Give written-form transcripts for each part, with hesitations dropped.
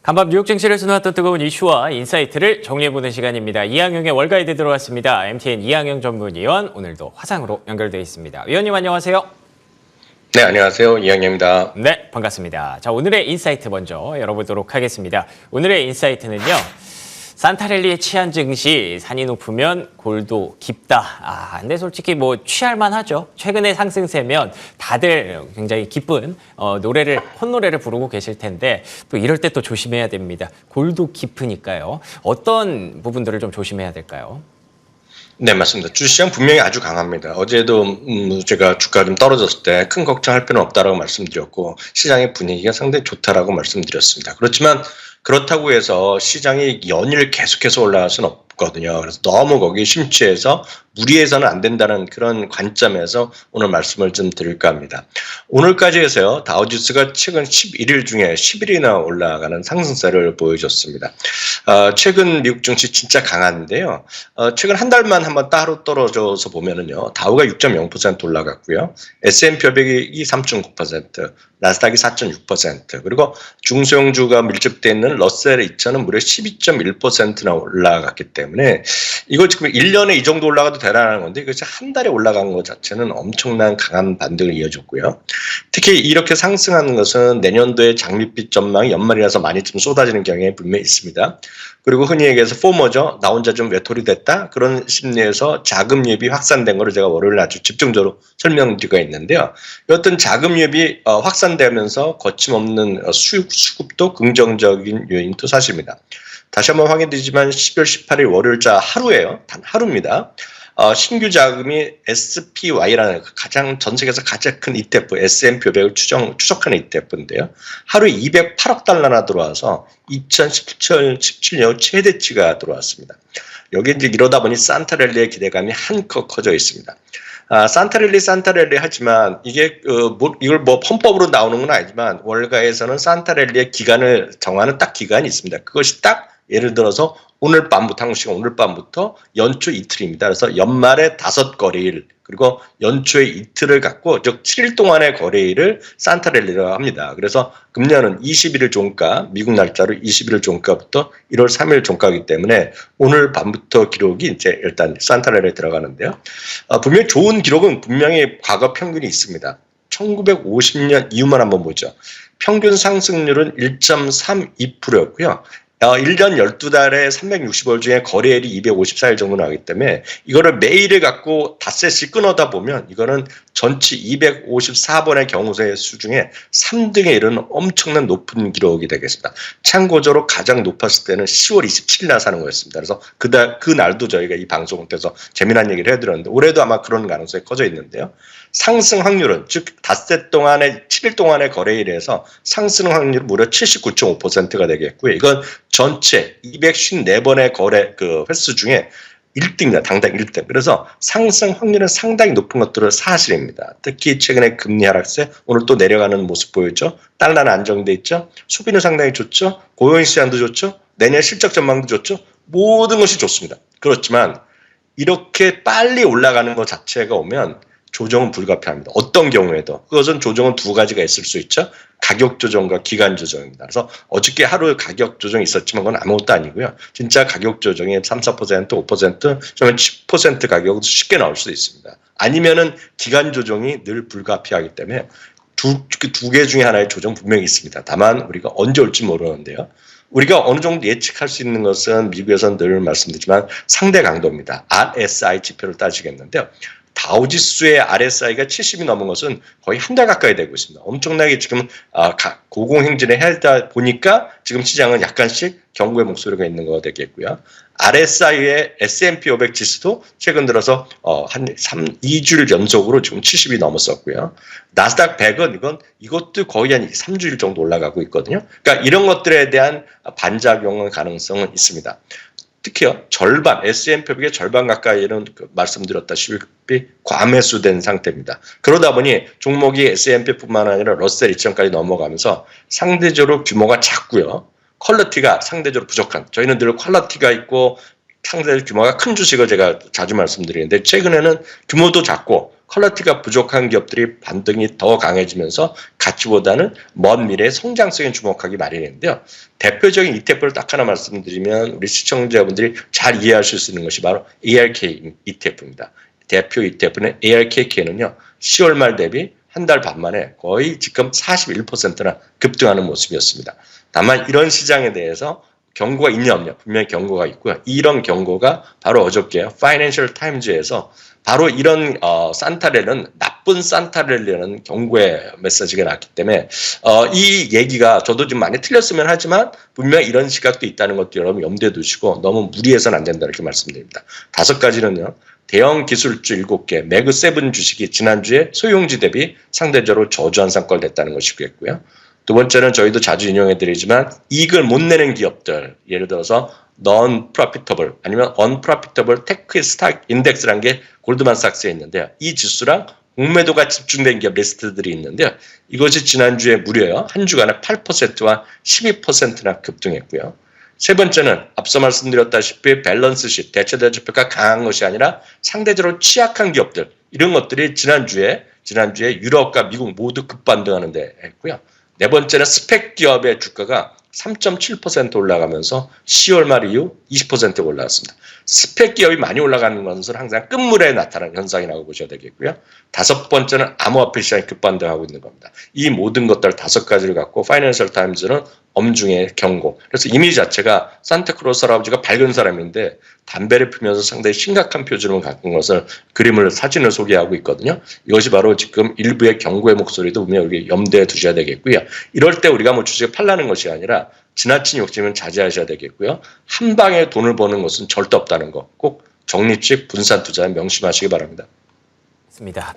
간밤 뉴욕 증시를 수놓았던 뜨거운 이슈와 인사이트를 정리해보는 시간입니다. 이항영의 월가이드 들어왔습니다. MTN 이항영 전문위원 오늘도 화상으로 연결되어 있습니다. 위원님 안녕하세요. 네, 안녕하세요. 이항영입니다. 네, 반갑습니다. 자, 오늘의 인사이트 먼저 열어보도록 하겠습니다. 오늘의 인사이트는요. 산타랠리의 치안 증시, 산이 높으면 골도 깊다. 근데 솔직히 뭐 취할만 하죠. 최근의 상승세면 다들 굉장히 기쁜 노래를, 콧노래를 부르고 계실 텐데 또 이럴 때 또 조심해야 됩니다. 골도 깊으니까요. 어떤 부분들을 좀 조심해야 될까요? 네, 맞습니다. 주시장 분명히 아주 강합니다. 어제도 제가 주가 좀 떨어졌을 때 큰 걱정할 필요는 없다라고 말씀드렸고 시장의 분위기가 상당히 좋다라고 말씀드렸습니다. 그렇지만 그렇다고 해서 시장이 연일 계속해서 올라갈 수는 없거든요. 그래서 너무 거기에 심취해서 무리해서는 안 된다는 그런 관점에서 오늘 말씀을 좀 드릴까 합니다. 오늘까지 해서요. 다우지수가 최근 11일 중에 10일이나 올라가는 상승세를 보여줬습니다. 최근 미국 증시 진짜 강한데요. 최근 한 달만 한번 따로 떨어져서 보면은요. 다우가 6.0% 올라갔고요. S&P 500이 3.9%, 나스닥이 4.6%, 그리고 중소형주가 밀집되어 있는 러셀 2000은 무려 12.1%나 올라갔기 때문에 이거 지금 1년에 이 정도 올라가도 대단한 건데 이것이 한 달에 올라간 것 자체는 엄청난 강한 반등을 이어줬고요. 특히 이렇게 상승하는 것은 내년도에 장밋빛 전망이 연말이라서 많이 좀 쏟아지는 경향이 분명히 있습니다. 그리고 흔히 얘기해서 포머죠. 나 혼자 좀 외톨이 됐다. 그런 심리에서 자금유입이 확산된 거를 제가 월요일 아주 집중적으로 설명드리고 있는데요. 어떤 자금유입이 확산되면서 거침없는 수급도 긍정적인 요인도 사실입니다. 다시 한번 확인드리지만 12월 18일 월요일자 하루예요. 단 하루입니다. 신규 자금이 SPY라는 전 세계에서 가장 큰 ETF, S&P 500을 추적하는 ETF인데요. 하루에 208억 달러나 들어와서 2017년 최대치가 들어왔습니다. 여기 이제 이러다 보니 산타랠리의 기대감이 한껏 커져 있습니다. 산타랠리 하지만 이게 이걸 뭐 헌법으로 나오는 건 아니지만 월가에서는 산타랠리의 기간을 정하는 딱 기간이 있습니다. 그것이 딱 예를 들어서 오늘 밤부터 한국 시간 오늘 밤부터 연초 이틀입니다. 그래서 연말에 5거래일 그리고 연초에 이틀을 갖고 즉 7일 동안의 거래일을 산타랠리라고 합니다. 그래서 금년은 21일 종가 미국 날짜로 21일 종가부터 1월 3일 종가이기 때문에 오늘 밤부터 기록이 이제 일단 산타랠리에 들어가는데요. 분명히 좋은 기록은 분명히 과거 평균이 있습니다. 1950년 이후만 한번 보죠. 평균 상승률은 1.32%였고요. 1년 12달에 365일 중에 거래일이 254일 정도 나오기 때문에 이거를 매일을 갖고 닷새씩 끊어다 보면 이거는 전치 254번의 경우의 수 중에 3등에 이르는 엄청난 높은 기록이 되겠습니다. 참고적으로 가장 높았을 때는 10월 27일 날 사는 거였습니다. 그래서 그 날도 저희가 이 방송을 통해서 재미난 얘기를 해드렸는데 올해도 아마 그런 가능성이 커져 있는데요. 상승 확률은 즉 닷새 동안의 7일 동안의 거래일에서 상승 확률 무려 79.5%가 되겠고요. 이건 전체 254번의 거래 횟수 중에 1등입니다. 당당 1등. 그래서 상승 확률은 상당히 높은 것들은 사실입니다. 특히 최근에 금리 하락세 오늘 또 내려가는 모습 보였죠. 달러는 안정돼 있죠. 소비는 상당히 좋죠. 고용시장도 좋죠. 내년 실적 전망도 좋죠. 모든 것이 좋습니다. 그렇지만 이렇게 빨리 올라가는 것 자체가 오면 조정은 불가피합니다. 어떤 경우에도. 그것은 조정은 두 가지가 있을 수 있죠. 가격 조정과 기간 조정입니다. 그래서 어저께 하루 가격 조정이 있었지만 그건 아무것도 아니고요. 진짜 가격 조정이 3, 4%, 5%, 좀 10% 가격도 쉽게 나올 수도 있습니다. 아니면은 기간 조정이 늘 불가피하기 때문에 두 개 중에 하나의 조정 분명히 있습니다. 다만 우리가 언제 올지 모르는데요. 우리가 어느 정도 예측할 수 있는 것은 미국에서는 늘 말씀드리지만 상대 강도입니다. RSI 지표를 따지겠는데요. 다우지수의 RSI가 70이 넘은 것은 거의 한 달 가까이 되고 있습니다. 엄청나게 지금 고공행진을 하다 보니까 지금 시장은 약간씩 경고의 목소리가 있는 거 되겠고요. RSI의 S&P 500 지수도 최근 들어서 한 2주일 연속으로 지금 70이 넘었었고요. 나스닥 100은 이것도 거의 한 3주일 정도 올라가고 있거든요. 그러니까 이런 것들에 대한 반작용의 가능성은 있습니다. 특히요, 절반, S&P 500의 절반 가까이는 말씀드렸다시피 과매수된 상태입니다. 그러다 보니 종목이 S&P뿐만 아니라 러셀 2000까지 넘어가면서 상대적으로 규모가 작고요. 퀄리티가 상대적으로 부족한. 저희는 늘 퀄리티가 있고 상대적으로 규모가 큰 주식을 제가 자주 말씀드리는데 최근에는 규모도 작고 퀄리티가 부족한 기업들이 반등이 더 강해지면서 가치보다는 먼 미래의 성장성에 주목하기 마련인데요. 대표적인 ETF를 딱 하나 말씀드리면 우리 시청자분들이 잘 이해하실 수 있는 것이 바로 ARK ETF입니다. 대표 ETF는 ARKK는요. 10월 말 대비 한 달 반 만에 거의 지금 41%나 급등하는 모습이었습니다. 다만 이런 시장에 대해서 경고가 있냐 없냐 분명히 경고가 있고요. 이런 경고가 바로 어저께 파이낸셜 타임즈에서 바로 이런 산타랠리는 나쁜 산타랠리라는 경고의 메시지가 나왔기 때문에 이 얘기가 저도 좀 많이 틀렸으면 하지만 분명히 이런 시각도 있다는 것도 여러분 염두에 두시고 너무 무리해서는 안 된다 이렇게 말씀드립니다. 5가지는요. 대형 기술주 7개, 매그7 주식이 지난주에 소유용지 대비 상대적으로 저조한 성과를 냈다는 것이고요. 두 번째는 저희도 자주 인용해드리지만 이익을 못 내는 기업들, 예를 들어서 non-profitable 아니면 unprofitable tech stock index라는 게 골드만삭스에 있는데요. 이 지수랑 공매도가 집중된 기업 리스트들이 있는데요. 이것이 지난주에 무려요. 한 주간에 8%와 12%나 급등했고요. 세 번째는 앞서 말씀드렸다시피 밸런스십, 대체대조표가 강한 것이 아니라 상대적으로 취약한 기업들, 이런 것들이 지난주에 유럽과 미국 모두 급반등하는 데 했고요. 네 번째는 스펙 기업의 주가가 3.7% 올라가면서 10월 말 이후 20% 올라왔습니다. 스펙 기업이 많이 올라가는 것은 항상 끝물에 나타나는 현상이라고 보셔야 되겠고요. 다섯 번째는 암호화폐 시장이 급반등하고 있는 겁니다. 이 모든 것들 5가지를 갖고 파이낸셜 타임즈는 엄중의 경고. 그래서 이미지 자체가 산타크로스 할아버지가 밝은 사람인데 담배를 피면서 상당히 심각한 표정을 갖은 것을 사진을 소개하고 있거든요. 이것이 바로 지금 일부의 경고의 목소리도 분명히 우리 염두에 두셔야 되겠고요. 이럴 때 우리가 주식을 팔라는 것이 아니라 지나친 욕심은 자제하셔야 되겠고요. 한 방에 돈을 버는 것은 절대 없다는 거 꼭 적립식 분산 투자 명심하시기 바랍니다.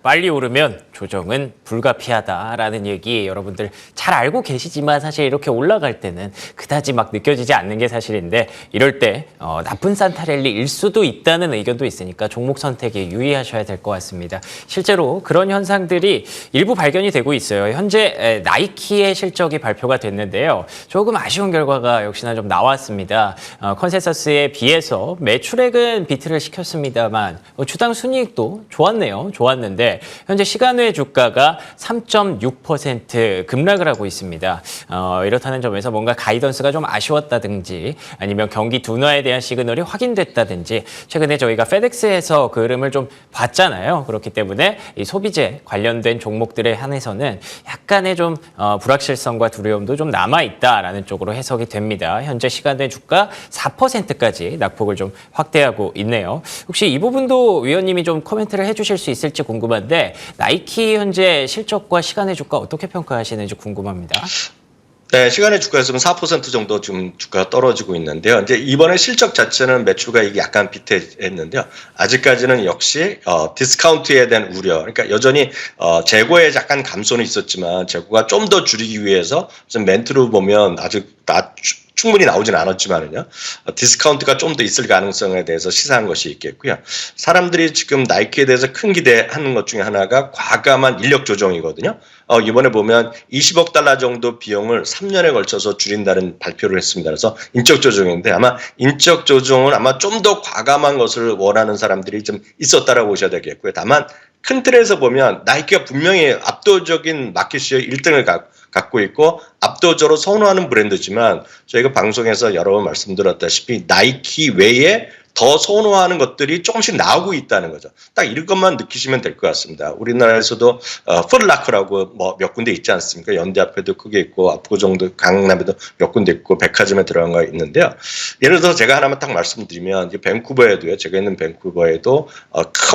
빨리 오르면 조정은 불가피하다라는 얘기 여러분들 잘 알고 계시지만 사실 이렇게 올라갈 때는 그다지 막 느껴지지 않는 게 사실인데 이럴 때 나쁜 산타랠리일 수도 있다는 의견도 있으니까 종목 선택에 유의하셔야 될 것 같습니다. 실제로 그런 현상들이 일부 발견이 되고 있어요. 현재 나이키의 실적이 발표가 됐는데요. 조금 아쉬운 결과가 역시나 좀 나왔습니다. 컨센서스에 비해서 매출액은 비트를 시켰습니다만 주당 순이익도 좋았는데 현재 시간외 주가가 3.6% 급락을 하고 있습니다. 이렇다는 점에서 뭔가 가이던스가 좀 아쉬웠다든지 아니면 경기 둔화에 대한 시그널이 확인됐다든지 최근에 저희가 페덱스에서 그 흐름을 좀 봤잖아요. 그렇기 때문에 이 소비재 관련된 종목들에 한해서는 약간의 좀 불확실성과 두려움도 좀 남아있다라는 쪽으로 해석이 됩니다. 현재 시간외 주가 4%까지 낙폭을 좀 확대하고 있네요. 혹시 이 부분도 위원님이 좀 코멘트를 해주실 수 있을지 궁금한데 나이키 현재 실적과 시간의 주가 어떻게 평가하시는지 궁금합니다. 네, 시간의 주가에서는 4% 정도 좀 주가가 떨어지고 있는데요. 이제 이번에 실적 자체는 매출과 이게 약간 비슷했는데요. 아직까지는 역시 디스카운트에 대한 우려. 그러니까 여전히 재고에 약간 감소는 있었지만 재고가 좀 더 줄이기 위해서 좀 멘트로 보면 아직 충분히 나오진 않았지만은요. 디스카운트가 좀 더 있을 가능성에 대해서 시사한 것이 있겠고요. 사람들이 지금 나이키에 대해서 큰 기대하는 것 중에 하나가 과감한 인력 조정이거든요. 이번에 보면 20억 달러 정도 비용을 3년에 걸쳐서 줄인다는 발표를 했습니다. 그래서 인적 조정인데 아마 인적 조정은 아마 좀 더 과감한 것을 원하는 사람들이 좀 있었다라고 보셔야 되겠고요. 다만 큰 틀에서 보면 나이키가 분명히 압도적인 마켓시어 1등을 갖고 있고 압도적으로 선호하는 브랜드지만 저희가 방송에서 여러 번 말씀드렸다시피 나이키 외에 더 선호하는 것들이 조금씩 나오고 있다는 거죠. 딱 이것만 느끼시면 될 것 같습니다. 우리나라에서도 풋라커라고 몇 군데 있지 않습니까? 연대 앞에도 크게 있고 압구정도 강남에도 몇 군데 있고 백화점에 들어간 거 있는데요. 예를 들어서 제가 하나만 딱 말씀드리면 밴쿠버에도요. 제가 있는 밴쿠버에도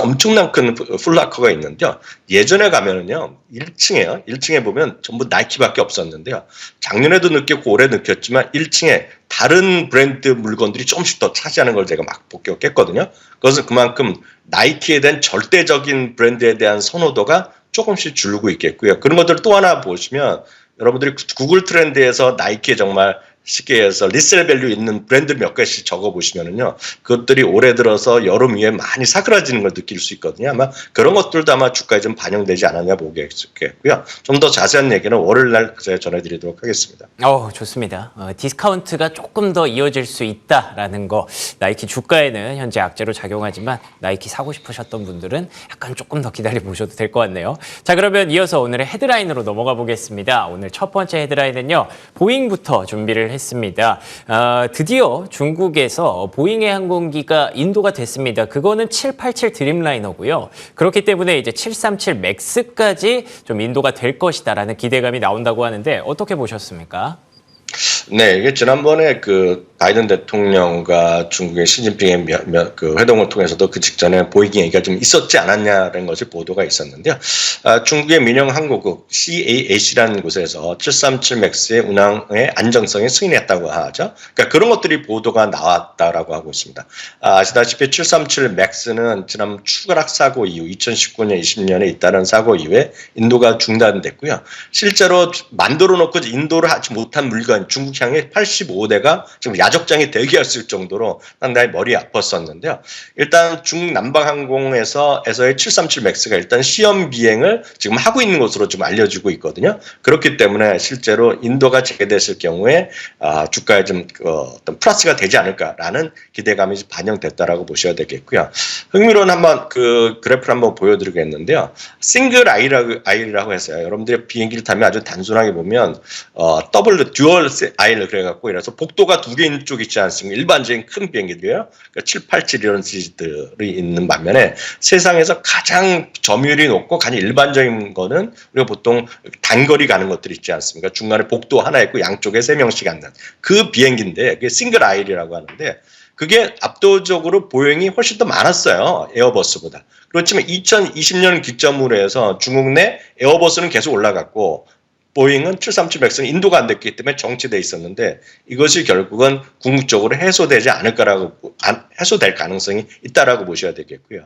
엄청난 큰 풋라커가 있는데요. 예전에 가면은요. 1층에 보면 전부 나이키밖에 없었는데요. 작년에도 느꼈고 올해 느꼈지만 1층에 다른 브랜드 물건들이 조금씩 더 차지하는 걸 제가 막 목격했거든요. 그것은 그만큼 나이키에 대한 절대적인 브랜드에 대한 선호도가 조금씩 줄고 있겠고요. 그런 것들 또 하나 보시면 여러분들이 구글 트렌드에서 나이키에 정말 쉽게 해서 리셀 밸류 있는 브랜드 몇 가지 적어보시면은요, 그것들이 올해 들어서 여름 이후에 많이 사그라지는 걸 느낄 수 있거든요. 아마 그런 것들도 아마 주가에 좀 반영되지 않았냐 보겠고요. 좀 더 자세한 얘기는 월요일 날 제가 전해드리도록 하겠습니다. 좋습니다. 디스카운트가 조금 더 이어질 수 있다라는 거, 나이키 주가에는 현재 악재로 작용하지만 나이키 사고 싶으셨던 분들은 약간 조금 더 기다려 보셔도 될 것 같네요. 자, 그러면 이어서 오늘의 헤드라인으로 넘어가 보겠습니다. 오늘 첫 번째 헤드라인은요, 보잉부터 준비를 했습니다. 드디어 중국에서 보잉의 항공기가 인도가 됐습니다. 그거는 787 드림라이너고요. 그렇기 때문에 이제 737 맥스까지 좀 인도가 될 것이다라는 기대감이 나온다고 하는데 어떻게 보셨습니까? 네, 이게 지난번에 그 바이든 대통령과 중국의 시진핑의 그 회동을 통해서도 그 직전에 보잉 얘기가 좀 있었지 않았냐는 것이 보도가 있었는데요. 중국의 민영 항공국 CAAC라는 곳에서 737 맥스의 운항의 안정성에 승인했다고 하죠. 그러니까 그런 것들이 보도가 나왔다라고 하고 있습니다. 아시다시피 737 맥스는 지난 추가락 사고 이후 2019년, 20년에 잇따른 사고 이후에 인도가 중단됐고요. 실제로 만들어 놓고 인도를 하지 못한 물건 중국 향해 85대가 지금 야적장에 대기했을 정도로 상당히 머리 아팠었는데요. 일단 중국 남방항공에서의 737 맥스가 일단 시험 비행을 지금 하고 있는 것으로 좀 알려지고 있거든요. 그렇기 때문에 실제로 인도가 재개됐을 경우에 주가에 좀 어떤 플러스가 되지 않을까라는 기대감이 반영됐다라고 보셔야 되겠고요. 흥미로운 한번 그 그래프를 한번 보여드리겠는데요. 싱글 아이라고 해서요. 여러분들이 비행기를 타면 아주 단순하게 보면 듀얼 아이를 그래갖고 이래서 복도가 두 개인 쪽 있지 않습니까? 일반적인 큰 비행기들이요. 그러니까 787 이런 시리즈들이 있는 반면에 세상에서 가장 점유율이 높고 가장 일반적인 거는 우리가 보통 단거리 가는 것들이 있지 않습니까? 중간에 복도 하나 있고 양쪽에 3명씩 앉는 그 비행기인데 그게 싱글 아이라고 하는데 그게 압도적으로 보잉이 훨씬 더 많았어요. 에어버스보다. 그렇지만 2020년 기점으로 해서 중국 내 에어버스는 계속 올라갔고 보잉은 737 맥스는 인도가 안 됐기 때문에 정체돼 있었는데 이것이 결국은 궁극적으로 해소될 가능성이 있다라고 보셔야 되겠고요.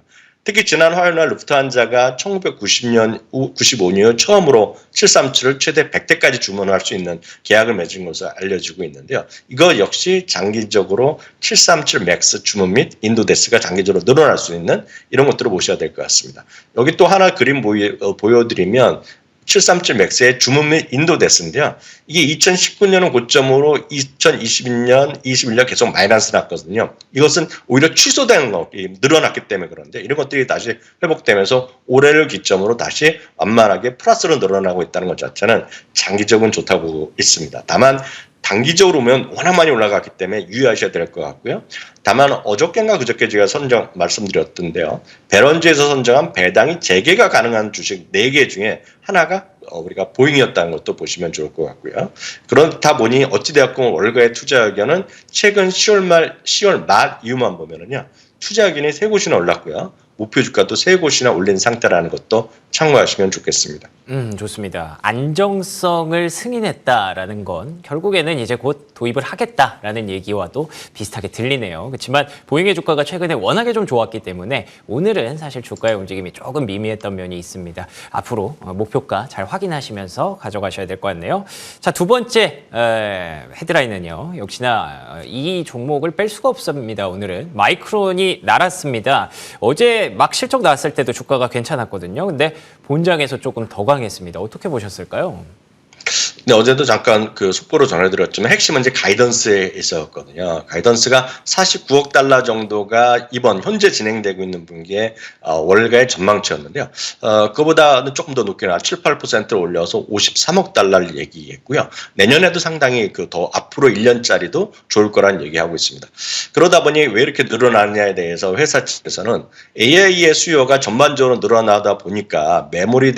특히 지난 화요일 날 루프트한자가 1990년, 95년 이후 처음으로 737을 최대 100대까지 주문할 수 있는 계약을 맺은 것으로 알려지고 있는데요. 이거 역시 장기적으로 737 맥스 주문 및 인도 대스가 장기적으로 늘어날 수 있는 이런 것들을 보셔야 될 것 같습니다. 여기 또 하나 그림 보여드리면 737 맥스의 주문 및 인도 대스인데요. 이게 2019년을 고점으로 2020년, 21년 계속 마이너스 났거든요. 이것은 오히려 취소된 거, 늘어났기 때문에 그런데 이런 것들이 다시 회복되면서 올해를 기점으로 다시 완만하게 플러스로 늘어나고 있다는 것 자체는 장기적으로 좋다고 보고 있습니다. 다만 단기적으로 보면 워낙 많이 올라갔기 때문에 유의하셔야 될 것 같고요. 다만 어저께인가 그저께 제가 말씀드렸던데요. 배런지에서 선정한 배당이 재개가 가능한 주식 4개 중에 하나가 우리가 보잉이었다는 것도 보시면 좋을 것 같고요. 그렇다 보니 어찌되었건 월가의 투자 의견은 최근 10월 말 이후만 보면은요. 투자 의견이 3곳이나 올랐고요. 목표 주가도 3곳이나 올린 상태라는 것도 참고하시면 좋겠습니다. 좋습니다. 안정성을 승인했다라는 건 결국에는 이제 곧 도입을 하겠다라는 얘기와도 비슷하게 들리네요. 그렇지만 보잉의 주가가 최근에 워낙에 좀 좋았기 때문에 오늘은 사실 주가의 움직임이 조금 미미했던 면이 있습니다. 앞으로 목표가 잘 확인하시면서 가져가셔야 될 것 같네요. 자, 두 번째 헤드라인은요. 역시나 이 종목을 뺄 수가 없습니다. 오늘은 마이크론이 날았습니다. 어제 막 실적 나왔을 때도 주가가 괜찮았거든요. 근데 본장에서 조금 더 강했습니다. 어떻게 보셨을까요? 네, 어제도 잠깐 그 속보로 전해드렸지만 핵심은 이제 가이던스에 있었거든요. 가이던스가 49억 달러 정도가 이번 현재 진행되고 있는 분기에 월가의 전망치였는데요. 그거보다는 조금 더 높게 7, 8%를 올려서 53억 달러를 얘기했고요. 내년에도 상당히 그 더 앞으로 1년짜리도 좋을 거란 얘기하고 있습니다. 그러다 보니 왜 이렇게 늘어나느냐에 대해서 회사 측에서는 AI의 수요가 전반적으로 늘어나다 보니까 메모리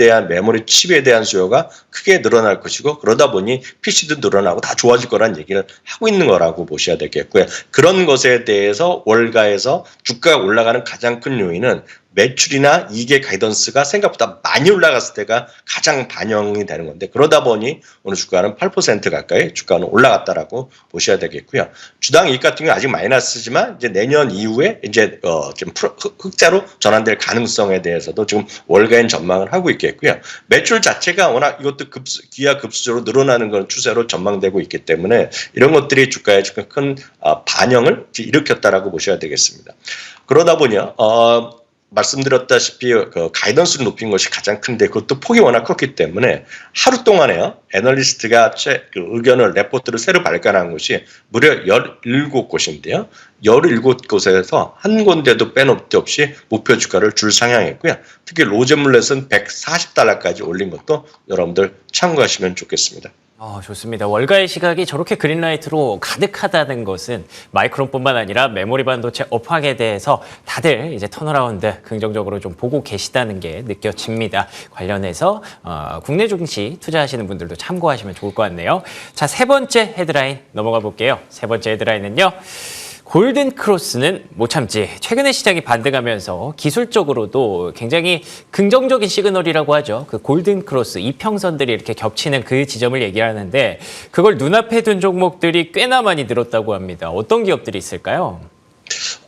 칩에 대한 수요가 크게 늘어날 것이고 그러다 보니 PC도 늘어나고 다 좋아질 거란 얘기를 하고 있는 거라고 보셔야 되겠고요. 그런 것에 대해서 월가에서 주가가 올라가는 가장 큰 요인은 매출이나 이익의 가이던스가 생각보다 많이 올라갔을 때가 가장 반영이 되는 건데 그러다 보니 오늘 주가는 8% 가까이 주가는 올라갔다라고 보셔야 되겠고요. 주당 이익 같은 경우 아직 마이너스지만 이제 내년 이후에 이제 좀 흑자로 전환될 가능성에 대해서도 지금 월가인 전망을 하고 있겠고요. 매출 자체가 워낙 이것도 기하급수적으로 늘어나는 그런 추세로 전망되고 있기 때문에 이런 것들이 주가에 지금 큰 반영을 일으켰다라고 보셔야 되겠습니다. 그러다 보니 말씀드렸다시피 그 가이던스를 높인 것이 가장 큰데 그것도 폭이 워낙 컸기 때문에 하루 동안에요. 애널리스트가 그 의견을 레포트를 새로 발간한 곳이 무려 17곳인데요. 17곳에서 한 군데도 빼놓기 없이 목표 주가를 줄 상향했고요. 특히 로젠물렛은 140달러까지 올린 것도 여러분들 참고하시면 좋겠습니다. 좋습니다. 월가의 시각이 저렇게 그린라이트로 가득하다는 것은 마이크론뿐만 아니라 메모리 반도체 업황에 대해서 다들 이제 턴어라운드 긍정적으로 좀 보고 계시다는 게 느껴집니다. 관련해서 국내 증시 투자하시는 분들도 참고하시면 좋을 것 같네요. 자, 세 번째 헤드라인 넘어가 볼게요. 세 번째 헤드라인은요. 골든크로스는 못 참지. 최근에 시장이 반등하면서 기술적으로도 굉장히 긍정적인 시그널이라고 하죠. 그 골든크로스, 이평선들이 이렇게 겹치는 그 지점을 얘기하는데 그걸 눈앞에 둔 종목들이 꽤나 많이 늘었다고 합니다. 어떤 기업들이 있을까요?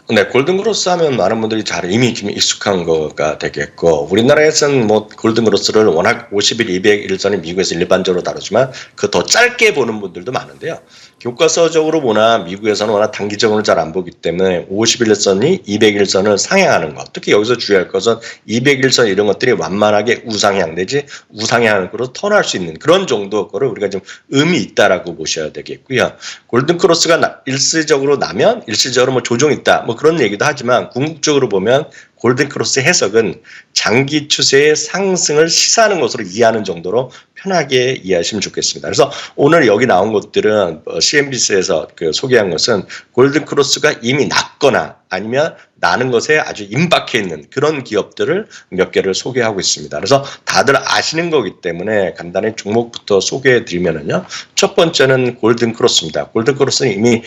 네, 골든크로스 하면 많은 분들이 이미 좀 익숙한 거가 되겠고 우리나라에서는 뭐 골든크로스를 워낙 50일, 200일선이 미국에서 일반적으로 다루지만 그 더 짧게 보는 분들도 많은데요. 교과서적으로 보나 미국에서는 워낙 단기적으로 잘 안 보기 때문에 50일선이 200일선을 상향하는 것. 특히 여기서 주의할 것은 200일선 이런 것들이 완만하게 우상향 내지 우상향으로 턴할 수 있는 그런 정도 거를 우리가 좀 의미 있다라고 보셔야 되겠고요. 골든크로스가 일시적으로 나면 일시적으로 뭐 조정이 있다. 뭐 그런 얘기도 하지만 궁극적으로 보면 골든크로스 해석은 장기 추세의 상승을 시사하는 것으로 이해하는 정도로 편하게 이해하시면 좋겠습니다. 그래서 오늘 여기 나온 것들은 CNBC에서 소개한 것은 골든크로스가 이미 났거나 아니면 나는 것에 아주 임박해 있는 그런 기업들을 몇 개를 소개하고 있습니다. 그래서 다들 아시는 거기 때문에 간단히 종목부터 소개해 드리면은요. 첫 번째는 골든크로스입니다. 골든크로스는 이미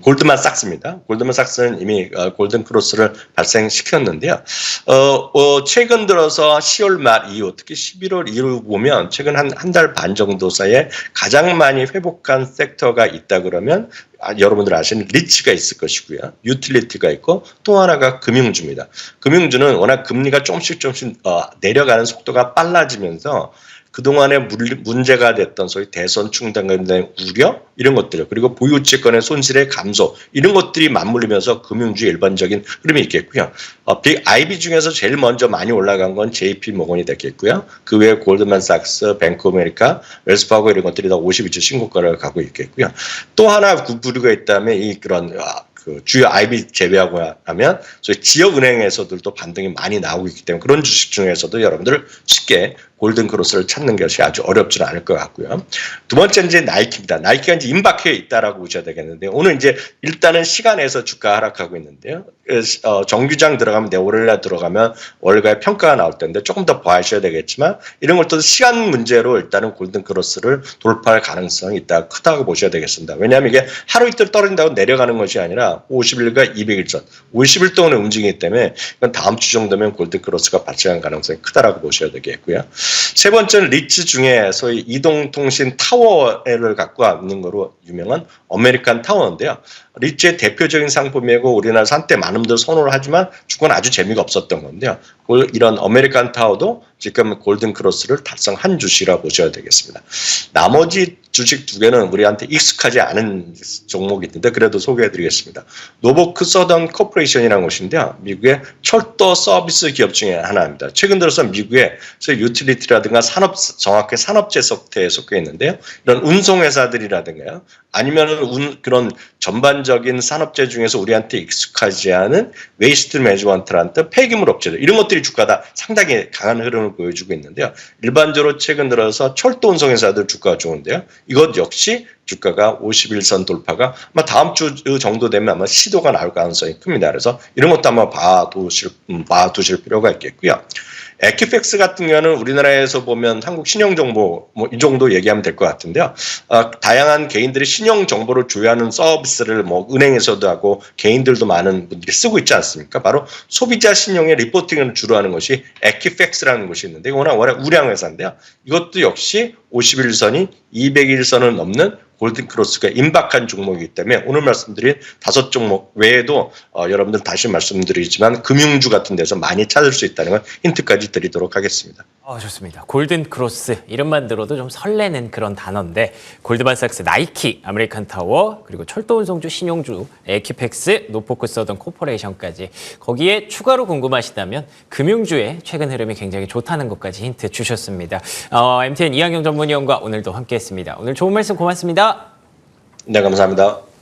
골드만삭스입니다. 골드만삭스는 이미 골든크로스를 발생시켰는데요. 최근 들어서 10월 말 이후 특히 11월 이후 보면 최근 한 달 반 정도 사이에 가장 많이 회복한 섹터가 있다 그러면 여러분들 아시는 리츠가 있을 것이고요. 유틸리티가 있고 또 하나가 금융주입니다. 금융주는 워낙 금리가 조금씩 내려가는 속도가 빨라지면서 그동안에 문제가 됐던 소위 대선 충당에 대한 우려 이런 것들 그리고 보유채권의 손실의 감소 이런 것들이 맞물리면서 금융주의 일반적인 흐름이 있겠고요. IB 중에서 제일 먼저 많이 올라간 건 JP 모건이 됐겠고요. 그 외에 골드만삭스, 뱅크 오브 아메리카, 웰스파고 이런 것들이 다 52주 신고가를 가고 있겠고요. 또 하나 부류가 있다면 그런 주요 IB 제외하고 하면 소위 지역은행에서들도 반등이 많이 나오고 있기 때문에 그런 주식 중에서도 여러분들 쉽게 골든크로스를 찾는 것이 아주 어렵지는 않을 것 같고요. 두 번째는 이제 나이키입니다. 나이키가 이제 임박해 있다라고 보셔야 되겠는데 오늘 이제 일단은 시간에서 주가 하락하고 있는데요. 정규장 들어가면 월요일날 들어가면 월가의 평가가 나올 텐데 조금 더 봐주셔야 되겠지만 이런 것도 시간 문제로 일단은 골든크로스를 돌파할 가능성이 있다 크다고 보셔야 되겠습니다. 왜냐하면 이게 하루 이틀 떨어진다고 내려가는 것이 아니라 50일과 200일선 50일 동안의 움직이기 때문에 이건 다음 주 정도면 골든크로스가 발생할 가능성이 크다라고 보셔야 되겠고요. 세 번째는 리츠 중에 소위 이동통신 타워를 갖고 있는 거로 유명한 아메리칸 타워인데요. 리츠의 대표적인 상품이고 우리나라에서 한때 많은 분들 선호를 하지만 주가는 아주 재미가 없었던 건데요. 이런 아메리칸 타워도 지금 골든크로스를 달성한 주식이라고 보셔야 되겠습니다. 나머지 주식 두 개는 우리한테 익숙하지 않은 종목이 있는데 그래도 소개해드리겠습니다. 노보크 서던 코퍼레이션이라는 곳인데요. 미국의 철도 서비스 기업 중에 하나입니다. 최근 들어서 미국의 유틸리티라든가 정확히 산업재 섹터에 속해 있는데요. 이런 운송회사들이라든가요. 아니면 그런 전반적인 산업재 중에서 우리한테 익숙하지 않은 웨이스트 매니지먼트라는 폐기물 업체들 이런 것들이 주가가 상당히 강한 흐름을 보여주고 있는데요. 일반적으로 최근 들어서 철도 운송회사들 주가가 좋은데요. 이것 역시 주가가 51선 돌파가 아마 다음 주 정도 되면 아마 시도가 나올 가능성이 큽니다. 그래서 이런 것도 한번 봐두실 필요가 있겠고요. 에퀴팩스 같은 경우는 우리나라에서 보면 한국 신용정보 뭐 이 정도 얘기하면 될 것 같은데요. 다양한 개인들이 신용정보를 조회하는 서비스를 뭐 은행에서도 하고 개인들도 많은 분들이 쓰고 있지 않습니까? 바로 소비자 신용의 리포팅을 주로 하는 것이 에퀴팩스라는 것이 있는데 이거 워낙 우량 회사인데요. 이것도 역시 51선이 200일선을 넘는 골든크로스가 임박한 종목이기 때문에 오늘 말씀드린 5종목 외에도 여러분들 다시 말씀드리지만 금융주 같은 데서 많이 찾을 수 있다는 건 힌트까지 드리도록 하겠습니다. 좋습니다. 골든크로스 이름만 들어도 좀 설레는 그런 단어인데 골드만삭스, 나이키, 아메리칸타워 그리고 철도운송주, 신용주, 에퀴팩스, 노포크 서던 코퍼레이션까지 거기에 추가로 궁금하시다면 금융주의 최근 흐름이 굉장히 좋다는 것까지 힌트 주셨습니다. MTN 이항영 전문위원과 오늘도 함께했습니다. 오늘 좋은 말씀 고맙습니다. 네, 감사합니다.